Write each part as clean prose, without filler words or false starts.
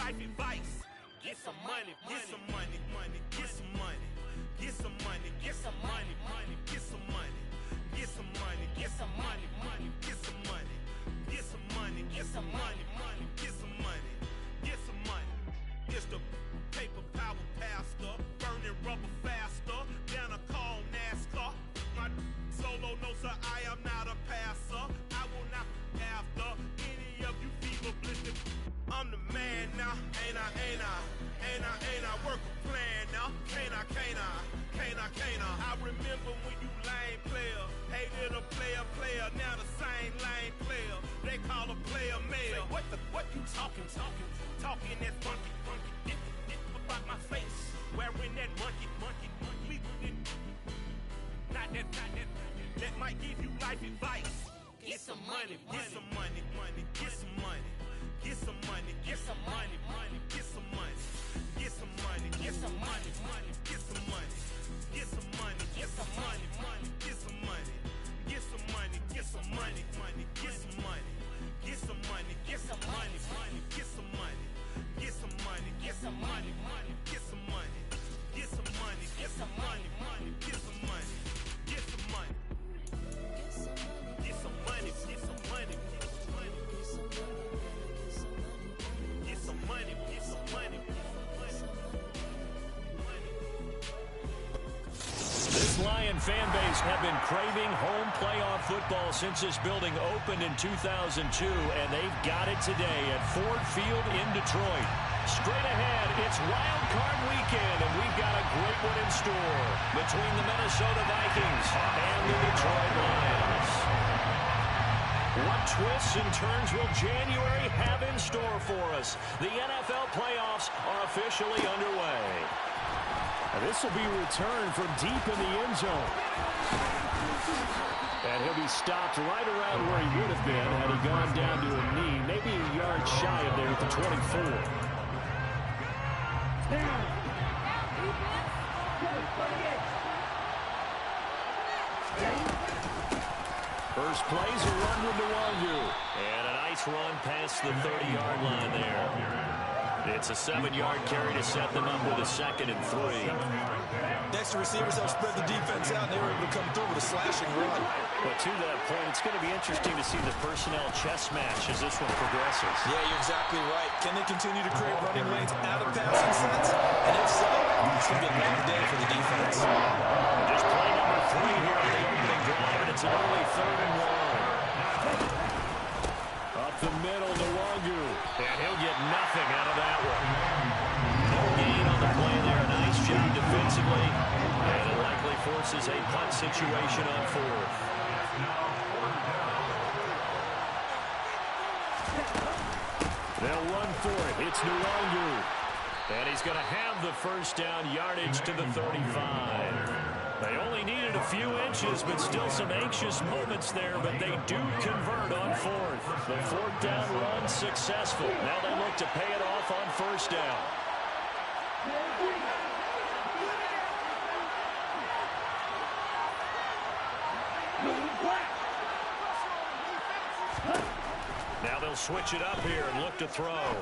life advice. Get some money, get some money, money, get some money, get some money, get some money, money, get some money, get some money, get some money, money, get some money, get some money, get some money, money, get some money, get some money. It's the paper power pastor, burning rubber faster than a call NASCAR. My solo notes are I am not a passer. I will not after any of you fever blistered. I'm the man now, ain't I, ain't I, ain't I, ain't I, work a plan now, can't I, can't I, can't I, can't I. I remember when you lame player, hated a player, now the same lame player, they call a player male. What you talking that funky, get about my face, wearing that monkey, we didn't, not that might give you life advice. Get some money, get some money, money, get some money. Get some money, get some money, money, get some money, get some money, get some money, money, get some money, get some money, get some money, money, get some money, get some money, get some money, money, get some money, get some money, get some money, money, get some money, get some money, get some money, money, get some money, get some money, get some money, money, get some money, get some money, get some money, get some money, get some money. Get some money, get some money. This Lion fan base have been craving home playoff football since this building opened in 2002, and they've got it today at Ford Field in Detroit. Straight ahead, it's Wild Card weekend, and we've got a great one in store between the Minnesota Vikings and the Detroit Lions. What twists and turns will January have in store for us? The NFL playoffs are officially underway. This will be returned from deep in the end zone. And he'll be stopped right around where he would have been had he gone down to a knee, maybe a yard shy of there at the 24. First play's a run with Nwangu. And a nice run past the 30-yard line there. It's a 7-yard carry to set them up with a 2nd and 3. Next, the receivers help spread the defense out, and they were able to come through with a slashing run. But to that point, it's going to be interesting to see the personnel chess match as this one progresses. Yeah, you're exactly right. Can they continue to create running lanes out of passing sets? And if so, it's going to be a long day for the defense. Just play number 3 here on the opening drive, and it's an early 3rd and 1. Up the middle, Nwangu. And he'll get nothing out of that one. No gain on the play there. A nice job defensively. And it likely forces a punt situation on 4th. They'll run for it. It's Nwangu. And he's going to have the first down yardage to the 35. They only needed a few inches, but still some anxious moments there, but they do convert on 4th. The 4th down run successful. Now they look to pay it off on 1st down. Now they'll switch it up here and look to throw.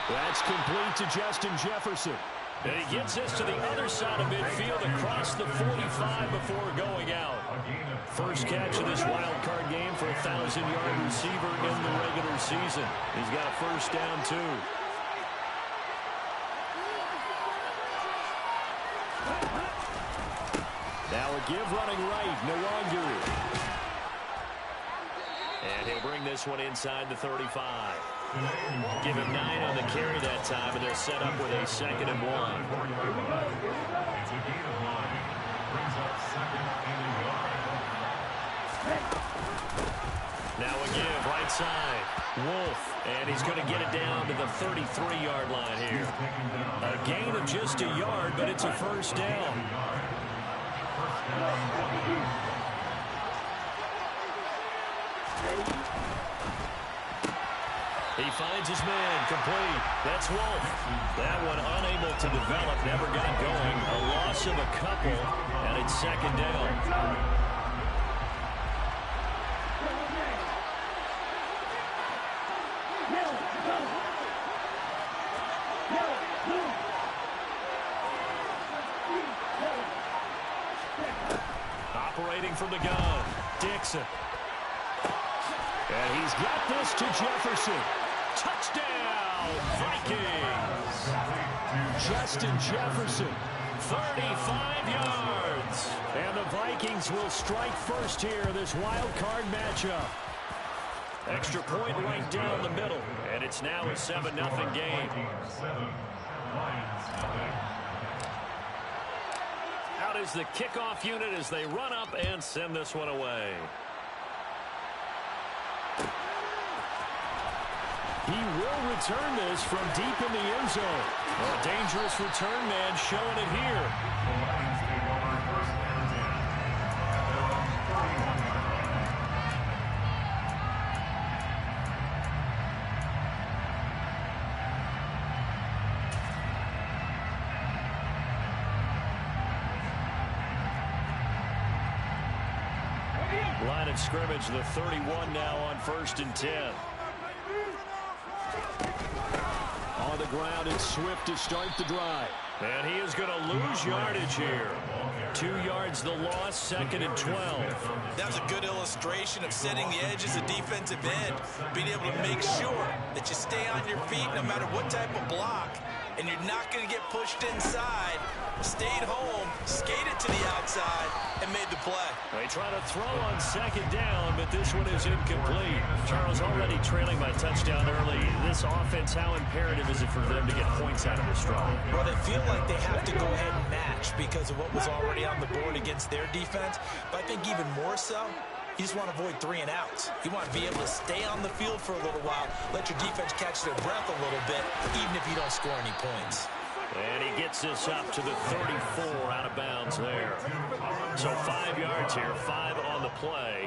That's complete to Justin Jefferson. And he gets this to the other side of midfield across the 45 before going out. First catch of this wild card game for a 1,000-yard receiver in the regular season. He's got a first down, too. Now a give running right, Nwangu. And he'll bring this one inside the 35. Give him 9 on the carry that time, and they'll set up with a 2nd and 1. Now a give, right side. Wolf, and he's going to get it down to the 33-yard line here. A gain of just a yard, but it's a first down. He finds his man, complete. That's Wolf. That one unable to develop, never got going. A loss of a couple, and it's 2nd down. Operating from the gun, Dixon. And he's got this to Jefferson. Touchdown, Vikings. Justin Jefferson, 35 yards. And the Vikings will strike first here in this wild card matchup. Extra point right down the middle. And it's now a 7-0 game. Out is the kickoff unit as they run up and send this one away. He will return this from deep in the end zone. A dangerous return man showing it here. Line of scrimmage, the 31 now on 1st and 10. On the ground, it's Swift to start the drive. And he is going to lose yardage here. 2 yards the loss, 2nd and 12. That's a good illustration of setting the edge as a defensive end. Being able to make sure that you stay on your feet no matter what type of block. And you're not going to get pushed inside. Stayed home, skated to the outside, and made the play. They try to throw on 2nd down, but this one is incomplete. Charles, already trailing by touchdown early. This offense, how imperative is it for them to get points out of this drive? Well, they feel like they have to go ahead and match because of what was already on the board against their defense. But I think even more so, you just want to avoid 3 and outs. You want to be able to stay on the field for a little while, let your defense catch their breath a little bit, even if you don't score any points. And he gets this up to the 34 out of bounds there. So 5 yards here, 5 on the play.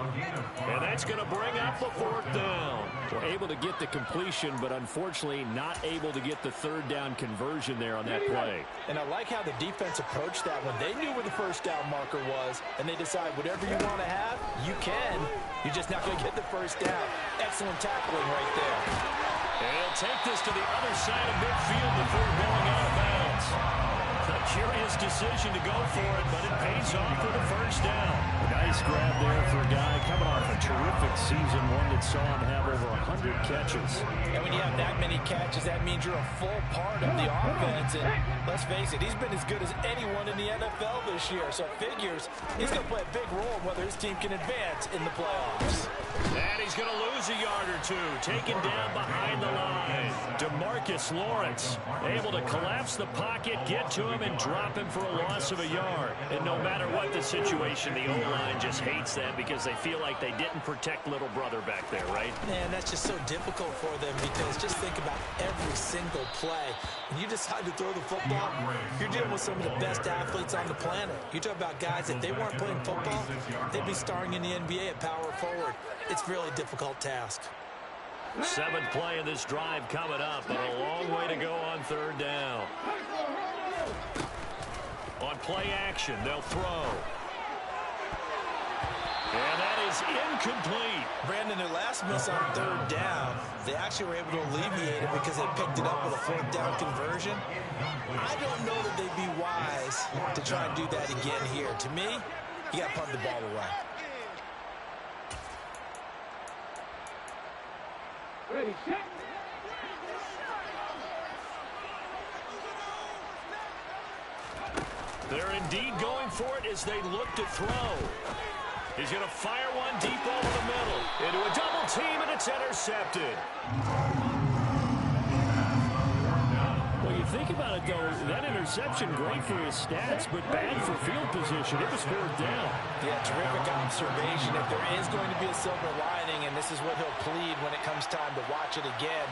And that's going to bring up the 4th down. We're able to get the completion, but unfortunately not able to get the 3rd down conversion there on that play. And I like how the defense approached that one. They knew where the 1st down marker was, and they decide whatever you want to have, you can. You're just not going to get the 1st down. Excellent tackling right there. And he'll take this to the other side of midfield before going out of bounds. A curious decision to go for it, but it pays off for the 1st down. A nice grab there for a guy coming off a terrific season, one that saw him have over 100 catches. And when you have that many catches, that means you're a full part of the offense. And let's face it, he's been as good as anyone in the NFL this year. So it figures he's going to play a big role in whether his team can advance in the playoffs. And he's going to lose a yard or 2, taken down behind the line. DeMarcus Lawrence able to collapse the pocket, get to him, and drop him for a loss of a yard. And no matter what the situation, the O-line just hates them because they feel like they didn't protect little brother back there, right? Man, that's just so difficult for them because just think about every single play. When you decide to throw the football, you're dealing with some of the best athletes on the planet. You talk about guys, if they weren't playing football, they'd be starring in the NBA at power forward. It's a really difficult task. 7th play of this drive coming up, but a long way to go on 3rd down. On play action, they'll throw. And that is incomplete. Brandon, their last miss on 3rd down, they actually were able to alleviate it because they picked it up with a 4th down conversion. I don't know that they'd be wise to try and do that again here. To me, you got to punt the ball away. Ready, set. They're indeed going for it as they look to throw. He's going to fire one deep over the middle. Into a double team, and it's intercepted. Well, you think about it, though, that interception, great for his stats, but bad for field position. It was 4th down. Yeah, terrific observation. If there is going to be a silver lining, and this is what he'll plead when it comes time to watch it again,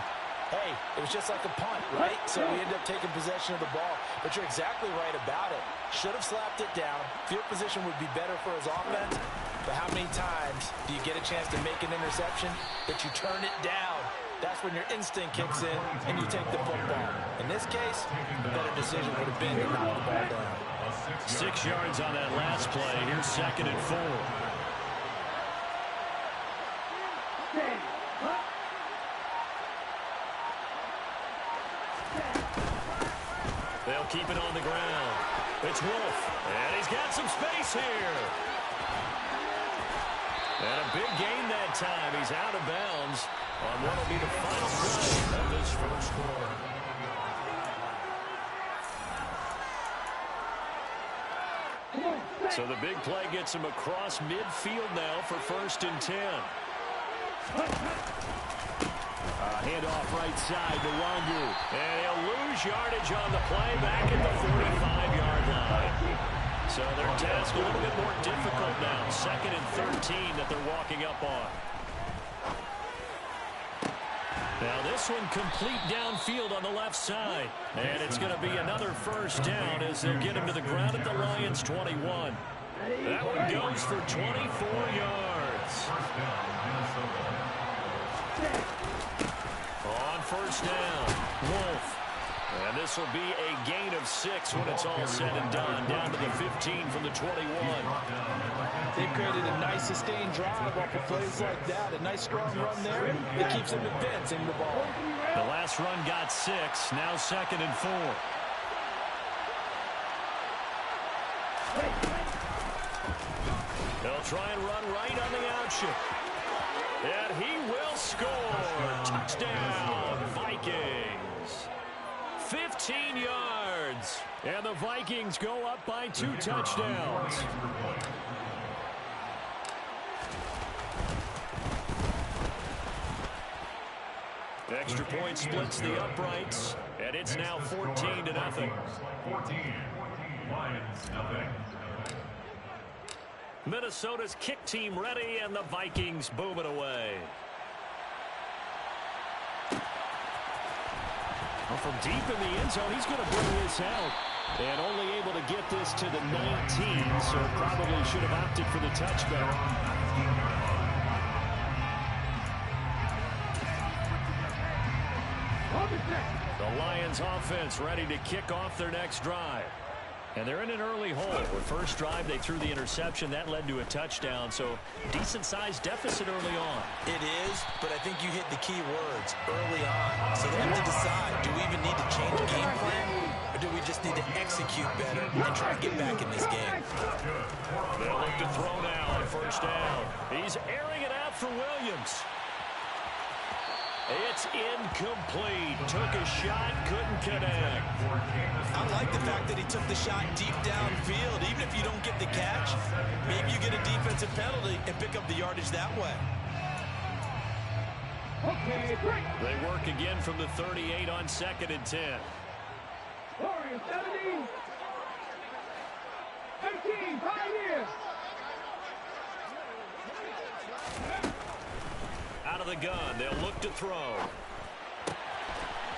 hey, it was just like a punt, right? So we ended up taking possession of the ball. But you're exactly right about it. Should have slapped it down. Field position would be better for his offense. But how many times do you get a chance to make an interception that you turn it down? That's when your instinct kicks in and you take the football. In this case, the better decision would have been to knock the ball down. 6 yards on that last play. Here's 2nd and 4. They'll keep it on the ground. It's Wolf, and he's got some space here. And a big gain that time. He's out of bounds on what will be the final play of this first quarter. So the big play gets him across midfield now for 1st and 10. Handoff right side to Wangu. And he'll lose yardage on the play back at the 45-yard line. So their task a little bit more difficult now. 2nd and 13 that they're walking up on. Now this one complete downfield on the left side. And it's going to be another 1st down as they'll get him to the ground at the Lions 21. That one goes for 24 yards. On 1st down, Wolf. And this will be a gain of 6 when it's all said and done. Down to the 15 from the 21. They've created a nice sustained drive off of plays like that. A nice strong run there that keeps them advancing the ball. The last run got 6. Now 2nd and 4. They'll try and run right on the option. And he will score. Touchdown, Vikings. 15 yards. And the Vikings go up by 2 touchdowns. Extra point splits the uprights. And it's now 14-0. 14. Lions, nothing. Minnesota's kick team ready, and the Vikings boom it away. Well, from deep in the end zone, he's going to bring this out. And only able to get this to the 19, so probably should have opted for the touchback. The Lions offense ready to kick off their next drive. And they're in an early hole. With first drive, they threw the interception. That led to a touchdown, so decent-sized deficit early on. It is, but I think you hit the key words early on. So they have to decide, do we even need to change game plan, or do we just need to execute better and try to get back in this game? They'll look to throw now on 1st down. He's airing it out for Williams. It's incomplete. Took a shot, couldn't connect. I like the fact that he took the shot deep downfield. Even if you don't get the catch, maybe you get a defensive penalty and pick up the yardage that way. They work again from the 38 on 2nd and 10. 13, Pioneers. Out of the gun, they'll look to throw.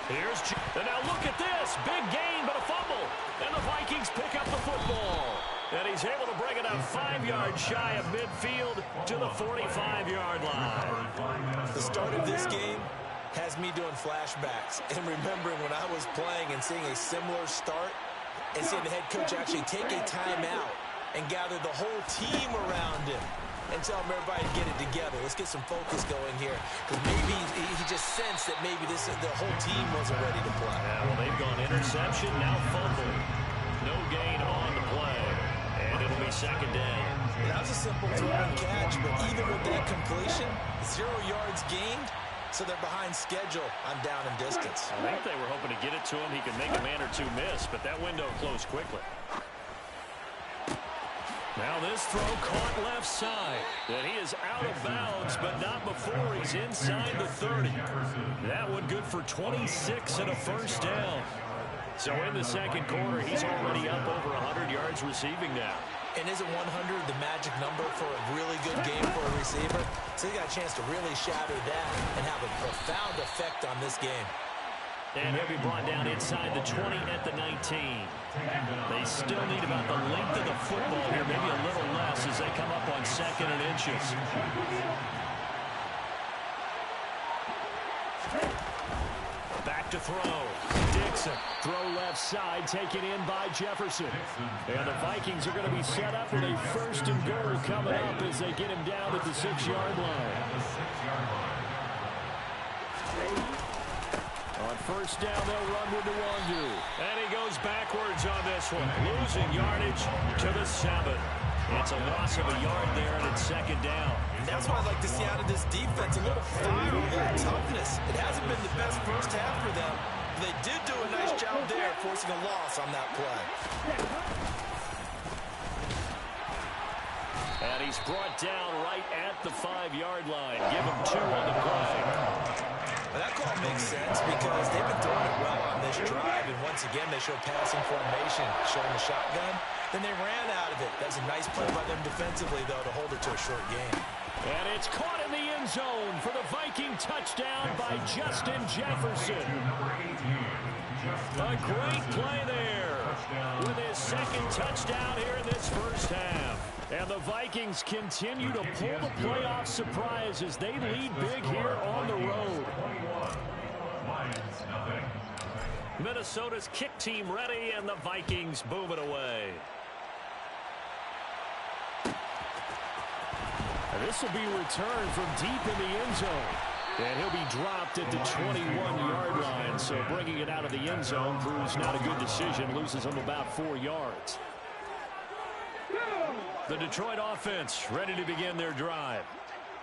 And now look at this. Big gain, but a fumble. And the Vikings pick up the football. And he's able to bring it up 5 yards shy of midfield to the 45-yard line. The start of this game has me doing flashbacks and remembering when I was playing and seeing a similar start and seeing the head coach actually take a timeout and gather the whole team around him and tell him everybody to get it together. Let's get some focus going here. Because maybe he just sensed that maybe the whole team wasn't ready to play. Yeah, well, they've gone interception, now fumble. No gain on the play. And it'll be 2nd down. That was a simple throw and catch, but even with that completion, 0 yards gained, so they're behind schedule on down and distance. I think they were hoping to get it to him. He could make a man or two miss, but that window closed quickly. Now this throw caught left side. And he is out of bounds, but not before he's inside the 30. That one good for 26 and a 1st down. So in the 2nd quarter, he's already up over 100 yards receiving now. And isn't 100 the magic number for a really good game for a receiver? So he got a chance to really shatter that and have a profound effect on this game. And he'll be brought down inside the 20 at the 19. They still need about the length of the football here, maybe a little less as they come up on 2nd and inches. Back to throw. Dixon. Throw left side, taken in by Jefferson. And the Vikings are going to be set up with a 1st and goal coming up as they get him down at the 6-yard line. On 1st down, they'll run with Wangu. And he goes backwards on this one, losing yardage to the 7. It's a loss of a yard there, and it's second down. And that's what I'd like to see out of this defense, a little fire, a little toughness. It hasn't been the best first half for them. They did do a nice job there, forcing a loss on that play. And he's brought down right at the 5-yard line. Give him 2 on the play. Well, that call makes sense because they've been throwing it well on this drive, and once again they show passing formation, showing the shotgun. Then they ran out of it. That was a nice play by them defensively, though, to hold it to a short game. And it's caught in the end zone for the Viking touchdown by Justin Jefferson. A great play there with his second touchdown here in this first half. And the Vikings continue to pull the playoff surprise as they lead big here on the road. Minnesota's kick team ready, and the Vikings boom it away. And this will be returned from deep in the end zone. And he'll be dropped at the 21-yard line. So bringing it out of the end zone proves not a good decision. Loses him about 4 yards. The Detroit offense ready to begin their drive.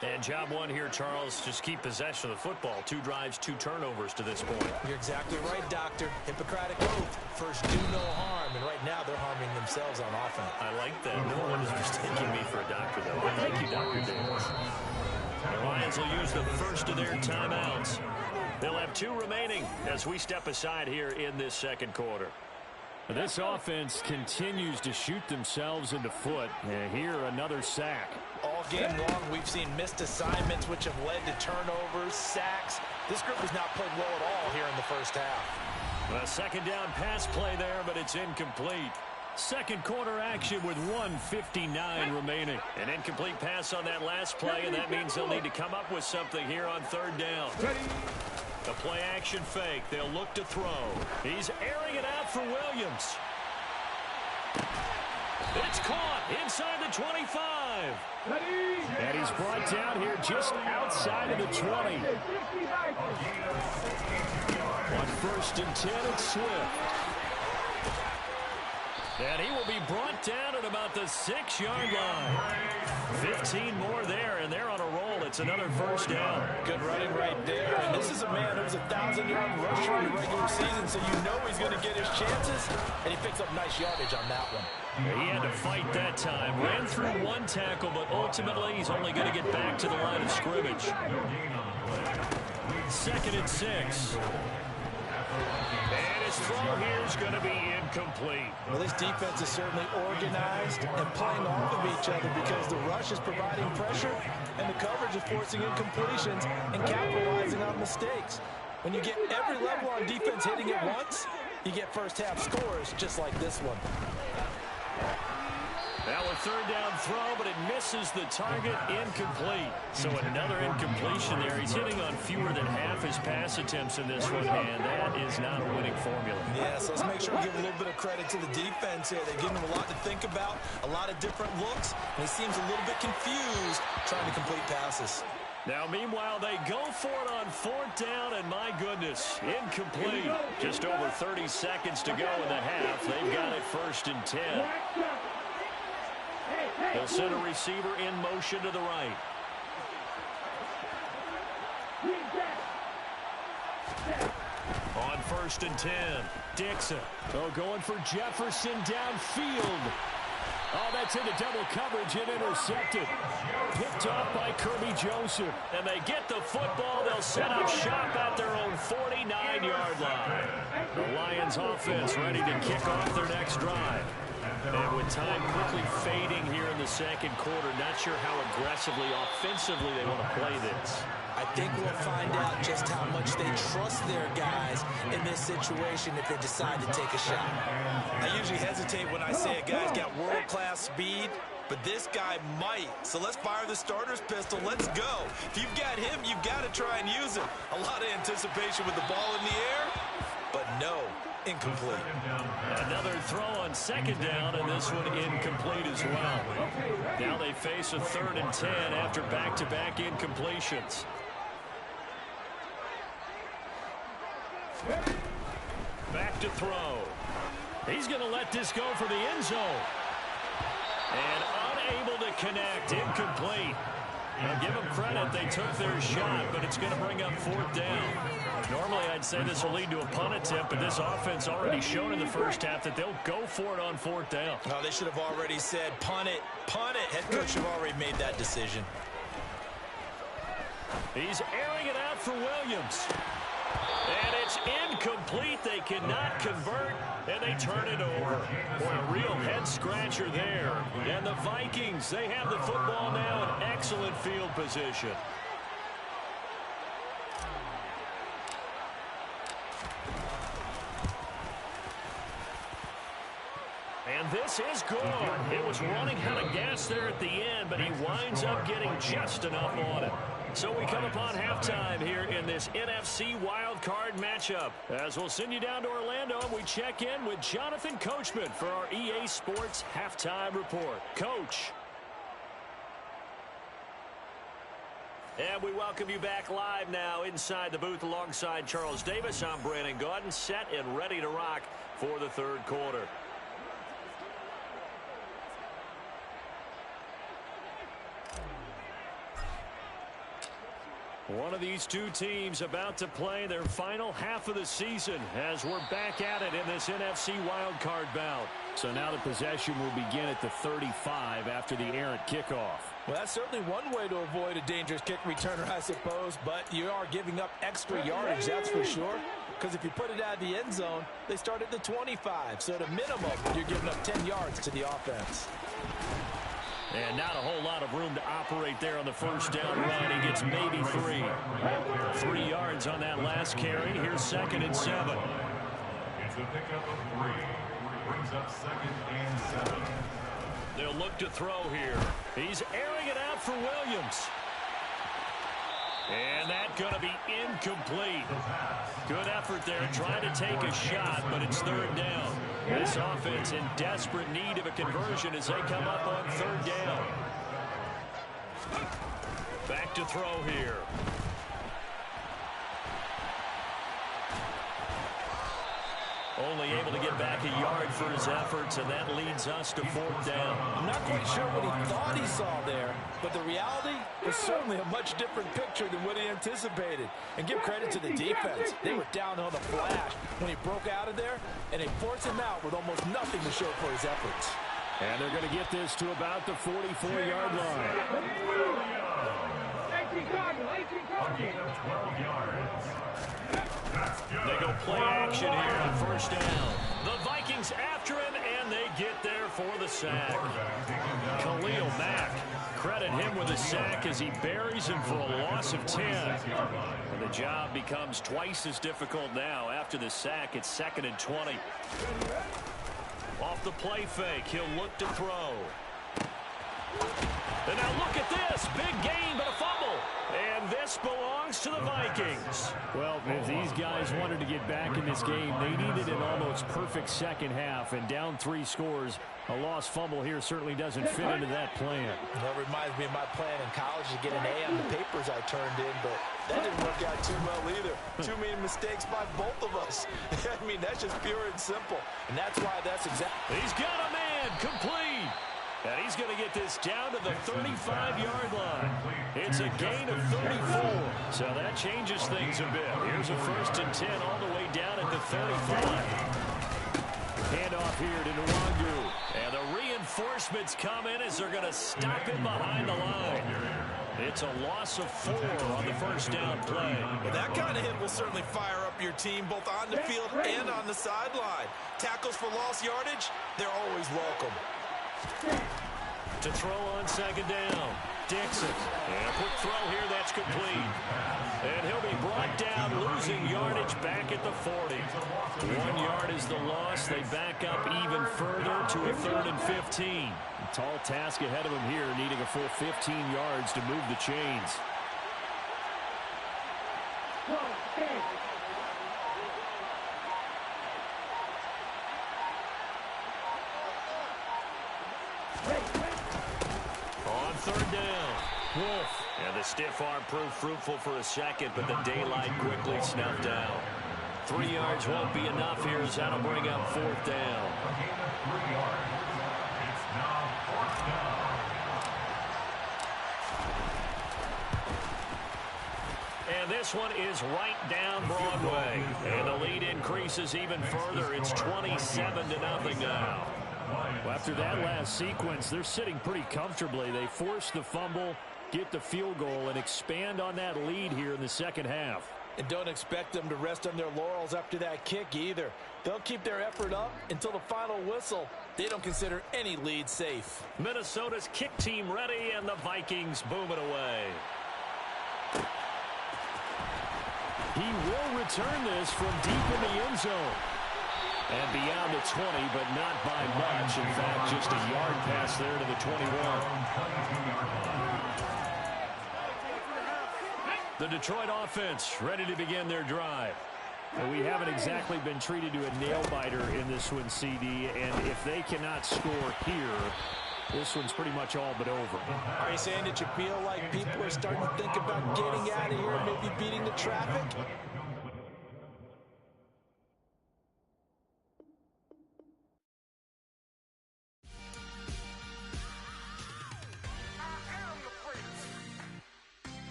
And job one here, Charles, just keep possession of the football. 2 drives, 2 turnovers to this point. You're exactly right, Doctor. Hippocratic oath. First, do no harm. And right now, they're harming themselves on offense. I like that. No one is mistaking me for a doctor, though. Thank you, Dr. Davis. The Lions will use the first of their timeouts. They'll have 2 remaining as we step aside here in this second quarter. This offense continues to shoot themselves in the foot. And here, another sack. All game long, we've seen missed assignments, which have led to turnovers, sacks. This group has not played well at all here in the first half. A second down pass play there, but it's incomplete. Second quarter action with 1:59 remaining. An incomplete pass on that last play, and that means they'll need to come up with something here on third down. The play action fake. They'll look to throw. He's airing it out for Williams. It's caught inside the 25. And he's brought down here just outside of the 20. On 1st and 10, it's Swift. And he will be brought down at about the 6-yard line. 15 more there, and they're on a roll. It's another first down. Good running right there. And this is a man who was a 1,000-yard rusher in the regular season, so you know he's going to get his chances. And he picks up nice yardage on that one. He had to fight that time. Ran through 1 tackle, but ultimately he's only going to get back to the line of scrimmage. 2nd and 6. And his throw here is going to be incomplete. Well, this defense is certainly organized and playing off of each other because the rush is providing pressure and the coverage is forcing incompletions and capitalizing on mistakes. When you get every level on defense hitting it once, you get first half scores just like this one. Now a third down throw, but it misses the target, incomplete. So another incompletion there. He's hitting on fewer than half his pass attempts in this one, and that is not a winning formula. Yeah, so let's make sure we give a little bit of credit to the defense here. They're giving him a lot to think about, a lot of different looks, and he seems a little bit confused trying to complete passes. Now, meanwhile, they go for it on 4th down, and my goodness, incomplete. Just over 30 seconds to go in the half. They've got it 1st and 10. They'll send a receiver in motion to the right. On 1st and 10, Dixon. Oh, going for Jefferson downfield. Oh, that's into double coverage and intercepted. Picked off by Kirby Joseph. And they get the football. They'll set up shop at their own 49-yard line. The Lions offense ready to kick off their next drive. And with time quickly fading here in the second quarter, not sure how aggressively, offensively they want to play this. I think we'll find out just how much they trust their guys in this situation if they decide to take a shot. I usually hesitate when I say a guy's got world-class speed, but this guy might. So let's fire the starter's pistol. Let's go. If you've got him, you've got to try and use it. A lot of anticipation with the ball in the air, but no. Incomplete. Another throw on 2nd down, and this one incomplete as well. Now they face a 3rd and 10 after back-to-back incompletions. Back to throw. He's going to let this go for the end zone. And Unable to connect. Incomplete. Now, give them credit. They took their shot, but it's going to bring up 4th down. Normally, I'd say this will lead to a punt attempt, but this offense already showed in the first half that they'll go for it on 4th down. No, they should have already said, punt it, punt it. Head coach should have already made that decision. He's airing it out for Williams. And it's incomplete. They cannot convert, and they turn it over. Boy, a real head-scratcher there. And the Vikings, they have the football now in excellent field position. And this is good. It was running out of gas there at the end, but he winds up getting just enough on it. So we come upon halftime here in this NFC WildCard matchup. As we'll send you down to Orlando, and we check in with Jonathan Coachman for our EA Sports Halftime Report. Coach. And we welcome you back live now inside the booth alongside Charles Davis. I'm Brandon Gaudin, set and ready to rock for the third quarter. One of these two teams about to play their final half of the season as we're back at it in this NFC wildcard bout. So now the possession will begin at the 35 after the errant kickoff. Well, that's certainly one way to avoid a dangerous kick returner, I suppose, but you are giving up extra yardage, that's for sure. Because if you put it out of the end zone, they start at the 25. So at a minimum, you're giving up 10 yards to the offense. And not a whole lot of room to operate there on the first down run. He gets maybe 3. 3 yards on that last carry. Here's 2nd and 7. It's a pickup of 3. Brings up 2nd and 7. They'll look to throw here. He's airing it out for Williams. And that's going to be incomplete. Good effort there, trying to take a shot, but it's 3rd down. This offense in desperate need of a conversion as they come up on 3rd down. Back to throw here. Only able to get back a yard for his efforts, and that leads us to 4th down. I'm not quite sure what he thought he saw there, but the reality was certainly a much different picture than what he anticipated. And give credit to the defense. They were down on the flash when he broke out of there, and they forced him out with almost nothing to show for his efforts. And they're going to get this to about the 44-yard line. 18 Cardinals, 18 Cardinals. 12 yards. They go play action here on 1st down. The Vikings after him, and they get there for the sack. Khalil Mack, credit him with a sack as he buries him for a loss of 10. And the job becomes twice as difficult now. After the sack, it's 2nd and 20. Off the play fake, he'll look to throw. And now look at this. Big gain, but a fumble. And this belongs to the Vikings. Well, if these guys wanted to get back in this game, they needed an almost perfect second half. And down 3 scores, a lost fumble here certainly doesn't fit into that plan. That reminds me of my plan in college to get an A on the papers I turned in, but that didn't work out too well either. Too many mistakes by both of us. I mean, that's just pure and simple. And that's why that's exactly. He's got a man complete. And he's going to get this down to the 35-yard line. It's a gain of 34. So that changes things a bit. Here's a 1st and 10 all the way down at the 35. Handoff here to Nwangu. And the reinforcements come in as they're going to stop him behind the line. It's a loss of 4 on the 1st down play. Well, that kind of hit will certainly fire up your team both on the field and on the sideline. Tackles for lost yardage, they're always welcome. To throw on 2nd down. Dixon. And a quick throw here that's complete. And he'll be brought down, losing yardage back at the 40. 1 yard is the loss. They back up even further to a 3rd and 15. A tall task ahead of him here, needing a full 15 yards to move the chains. On 3rd down, Wolf. And the stiff arm proved fruitful for a second, but the daylight quickly snuffed out. 3 yards won't be enough here as that'll bring up 4th down. It's now 4th down. this one is right down Broadway. And the lead increases even further. It's 27-0 now. Well, after that last sequence, they're sitting pretty comfortably. They force the fumble, get the field goal, and expand on that lead here in the second half. And don't expect them to rest on their laurels after that kick either. They'll keep their effort up until the final whistle. They don't consider any lead safe. Minnesota's kick team ready, and the Vikings boom it away. He will return this from deep in the end zone. And beyond the 20, but not by much. In fact, just a yard pass there to the 21. The Detroit offense ready to begin their drive. And we haven't exactly been treated to a nail-biter in this one, CD. And if they cannot score here, this one's pretty much all but over. Are you saying that you feel like people are starting to think about getting out of here and maybe beating the traffic?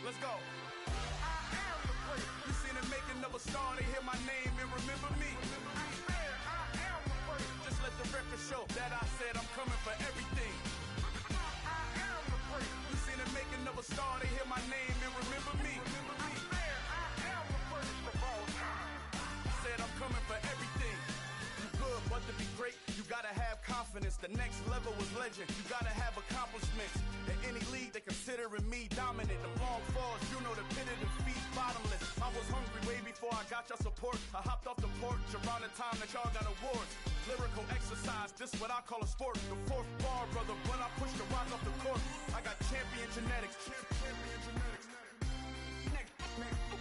Let's go. I am the great. You seen it making of a star, they hear my name and remember me. I am the great. Just let the record show that I said I'm coming for everything. I am the great. You seen it making of a star, they hear my name and remember me. I am the greatest of all time. Said I'm coming for everything. You good, but to be great, you gotta have confidence. The next level was legend. You gotta have accomplishments. In any league, they considering me dominant. The long falls, you know the pit of defeat, bottomless. I was hungry way before I got your support. I hopped off the porch around the time that y'all got awards. Lyrical exercise, this what I call a sport. The fourth bar, brother, when I push the rock off the court. I got champion genetics. Champion genetics.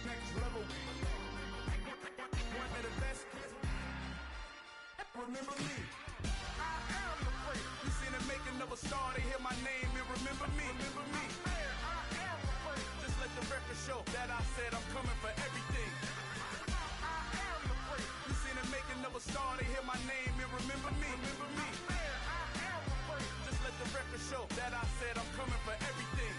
Next level. One of the best. Remember me. I am the great. You seen the making of a star, they hear my name and remember me. Remember me. I am the great. Just let the record show that I said I'm coming for everything. I am the great. You seen the making of a star, they hear my name and remember me. Remember me. I am the great. Just let the record show that I said I'm coming for everything.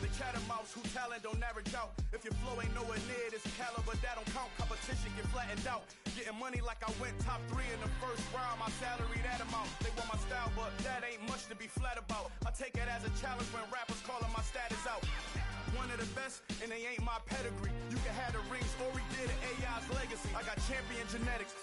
The chattermouths who talent don't average out. If your flow ain't nowhere near this caliber, that don't count. Competition get flattened out. Getting money like I went top 3 in the first round. My salary that amount. They want my style, but that ain't much to be flat about. I take it as a challenge when rappers calling my status out. One of the best, and they ain't my pedigree. You can have the rings, or we did it, AI's legacy. I got champion genetics.